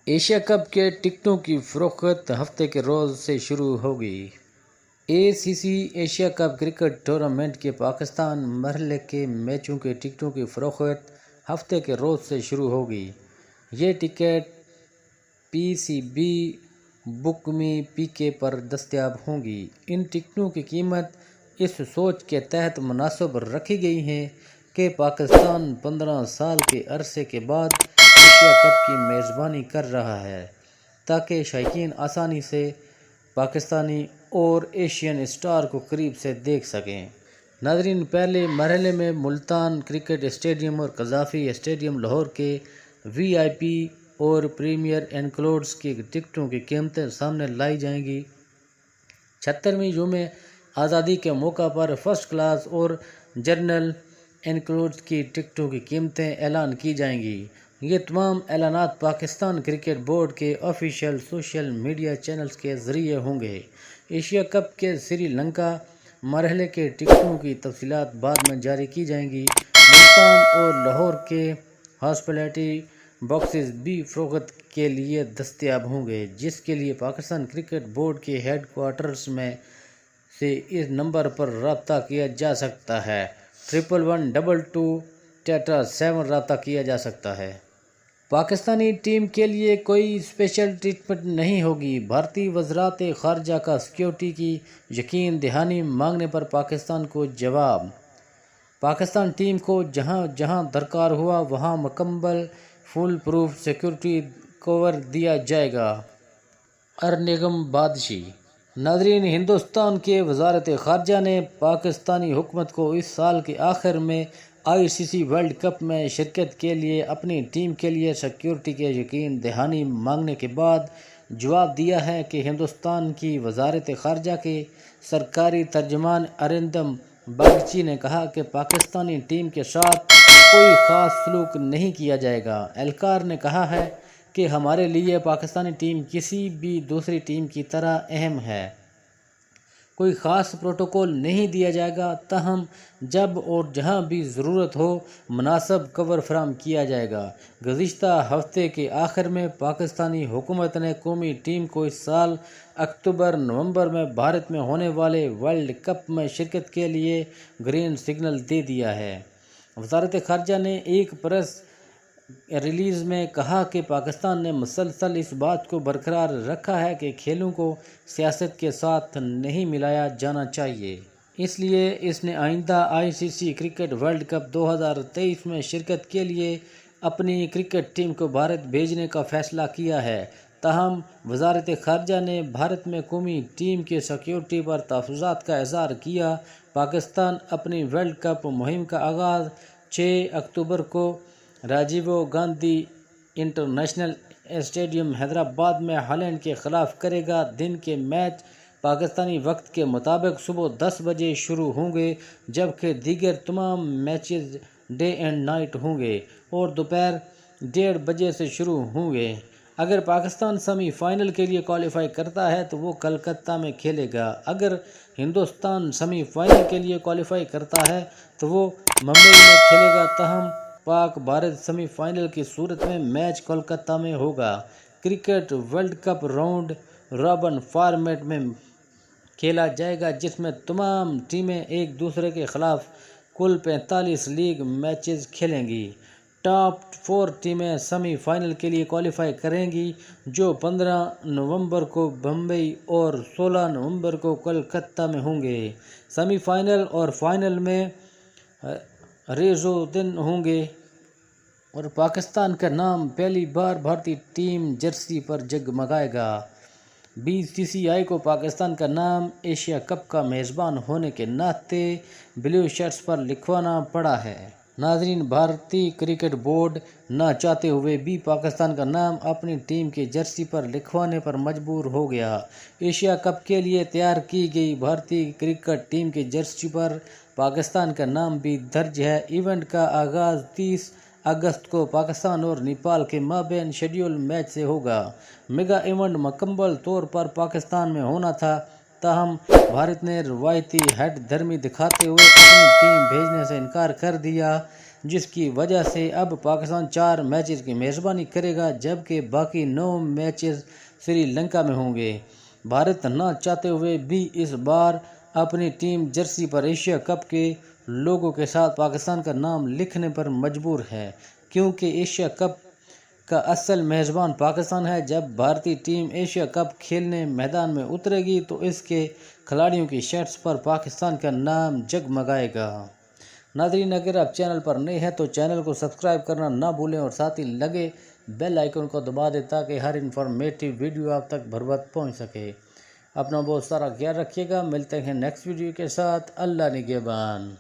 Asia cup کے ٹکٹوں کی فروخت ہفتے کے روز سے شروع ہوگی۔ ACC Asia cup cricket tournament کے پاکستان مرحلے کے میچوں کے ٹکٹوں کی فروخت ہفتے کے روز سے شروع ہوگی۔ یہ ٹکٹ PCB بک می PK پر دستیاب ہوں گی۔ ان ٹکٹوں کی قیمت اس سوچ کے تحت مناسب رکھی گئی ہے کہ پاکستان 15 سال کے عرصے کے بعد ایشیا کپ کی میزبانی کر رہا ہے، تاکہ شائقین آسانی سے پاکستانی اور ایشین اسٹار کو قریب سے دیکھ سکیں۔ ناظرین، پہلے مرحلے میں ملتان کرکٹ اسٹیڈیم اور قذافی اسٹیڈیم لاہور کے VIP اور پریمیئر انکلوڈز کی ٹکٹوں کی قیمتیں سامنے لائی جائیں گی۔ 76ویں یوم آزادی کے موقع پر فرسٹ کلاس اور جنرل انکلوڈز کی ٹکٹوں کی قیمتیں اعلان کی جائیں گی۔ یہ تمام اعلانات پاکستان کرکٹ بورڈ کے آفیشیل سوشل میڈیا چینلز کے ذریعے ہوں گے۔ ایشیا کپ کے سری لنکا مرحلے کے ٹکٹوں کی تفصیلات بعد میں جاری کی جائیں گی۔ ملتان اور لاہور کے ہاسپٹیلٹی باکسز بھی فروخت کے لیے دستیاب ہوں گے، جس کے لیے پاکستان کرکٹ بورڈ کے ہیڈ کوارٹرز میں سے اس نمبر پر رابطہ کیا جا سکتا ہے۔ 111222 رابطہ کیا جا سکتا ہے۔ پاکستانی ٹیم کے لیے کوئی اسپیشل ٹریٹمنٹ نہیں ہوگی۔ بھارتی وزارت خارجہ کا سیکیورٹی کی یقین دہانی مانگنے پر پاکستان کو جواب۔ پاکستان ٹیم کو جہاں جہاں درکار ہوا وہاں مکمل فول پروف سیکیورٹی کور دیا جائے گا۔ ارنگم بادشی۔ ناظرین، ہندوستان کے وزارت خارجہ نے پاکستانی حکومت کو اس سال کے آخر میں ICC ورلڈ کپ میں شرکت کے لیے اپنی ٹیم کے لیے سیکیورٹی کی یقین دہانی مانگنے کے بعد جواب دیا ہے کہ ہندوستان کی وزارت خارجہ کے سرکاری ترجمان ارندم باگچی نے کہا کہ پاکستانی ٹیم کے ساتھ کوئی خاص سلوک نہیں کیا جائے گا۔ اہلکار نے کہا ہے کہ ہمارے لیے پاکستانی ٹیم کسی بھی دوسری ٹیم کی طرح اہم ہے۔ کوئی خاص پروٹوکول نہیں دیا جائے گا، تاہم جب اور جہاں بھی ضرورت ہو مناسب کور فراہم کیا جائے گا۔ گزشتہ ہفتے کے آخر میں پاکستانی حکومت نے قومی ٹیم کو اس سال اکتوبر-نومبر میں بھارت میں ہونے والے ورلڈ کپ میں شرکت کے لیے گرین سگنل دے دیا ہے۔ وزارت خارجہ نے ایک پریس ریلیز میں کہا کہ پاکستان نے مسلسل اس بات کو برقرار رکھا ہے کہ کھیلوں کو سیاست کے ساتھ نہیں ملایا جانا چاہیے۔ اس لیے اس نے آئندہ ICC کرکٹ ورلڈ کپ 2023 میں شرکت کے لیے اپنی کرکٹ ٹیم کو بھارت بھیجنے کا فیصلہ کیا ہے۔ تاہم وزارت خارجہ نے بھارت میں قومی ٹیم کی سیکیورٹی پر تحفظات کا اظہار کیا۔ پاکستان اپنی ورلڈ کپ مہم کا آغاز 6 اکتوبر کو راجیو گاندھی انٹرنیشنل اسٹیڈیم حیدرآباد میں ہالینڈ کے خلاف کرے گا۔ دن کے میچ پاکستانی وقت کے مطابق صبح 10 بجے شروع ہوں گے، جبکہ دیگر تمام میچز ڈے اینڈ نائٹ ہوں گے اور دوپہر 1:30 بجے سے شروع ہوں گے۔ اگر پاکستان سیمی فائنل کے لیے کوالیفائی کرتا ہے تو وہ کلکتہ میں کھیلے گا۔ اگر ہندوستان سیمی فائنل کے لیے کوالیفائی کرتا ہے تو وہ ممبئی میں کھیلے گا، تاہم پاک بھارت سیمی فائنل کی صورت میں میچ کولکتہ میں ہوگا۔ Cricket world cup round robin format میں کھیلا جائے گا، جس میں تمام ٹیمیں ایک دوسرے کے خلاف کل 45 لیگ میچز کھیلیں گی۔ ٹاپ 4 ٹیمیں سیمی فائنل کے لیے کوالیفائی کریں گی، جو 15 نومبر کو ممبئی اور 16 نومبر کو کولکتہ میں ہوں گے۔ سیمی فائنل اور فائنل میں ریزو دن ہوں گے اور پاکستان کا نام پہلی بار بھارتی ٹیم جرسی پر جگمگائے گا۔ BCCI کو پاکستان کا نام ایشیا کپ کا میزبان ہونے کے ناطے بلیو شرٹس پر لکھوانا پڑا ہے۔ ناظرین، بھارتی کرکٹ بورڈ نہ چاہتے ہوئے بھی پاکستان کا نام اپنی ٹیم کی جرسی پر لکھوانے پر مجبور ہو گیا۔ ایشیا کپ کے لیے تیار کی گئی بھارتی کرکٹ ٹیم کی جرسی پر پاکستان کا نام بھی درج ہے۔ ایونٹ کا آغاز 30 اگست کو پاکستان اور نیپال کے مابین شیڈول میچ سے ہوگا۔ میگا ایونٹ مکمل طور پر پاکستان میں ہونا تھا، تاہم بھارت نے روایتی ہٹ دھرمی دکھاتے ہوئے اپنی ٹیم بھیجنے سے انکار کر دیا۔ جس کی وجہ سے اب پاکستان 4 میچز کی میزبانی کرے گا جبکہ باقی 9 میچز سری لنکا میں ہوں گے۔ بھارت نہ چاہتے ہوئے بھی اس بار اپنی ٹیم جرسی پر ایشیا کپ کے لوگو کے ساتھ پاکستان کا نام لکھنے پر مجبور ہے، کیونکہ ایشیا کپ کا اصل میزبان پاکستان ہے۔ جب بھارتی ٹیم ایشیا کپ کھیلنے میدان میں اترے گی تو اس کے کھلاڑیوں کی شرٹس پر پاکستان کا نام جگمگائے گا۔ ناظرین، اگر آپ چینل پر نئے ہیں تو چینل کو سبسکرائب کرنا نہ بھولیں اور ساتھ ہی لگے بیل آئیکن کو دبا دیں تاکہ ہر انفارمیٹیو ویڈیو آپ تک بر وقت پہنچ سکے۔ اپنا بہت سارا خیال رکھیے گا، ملتے ہیں نیکسٹ ویڈیو کے ساتھ۔ اللہ نگہبان۔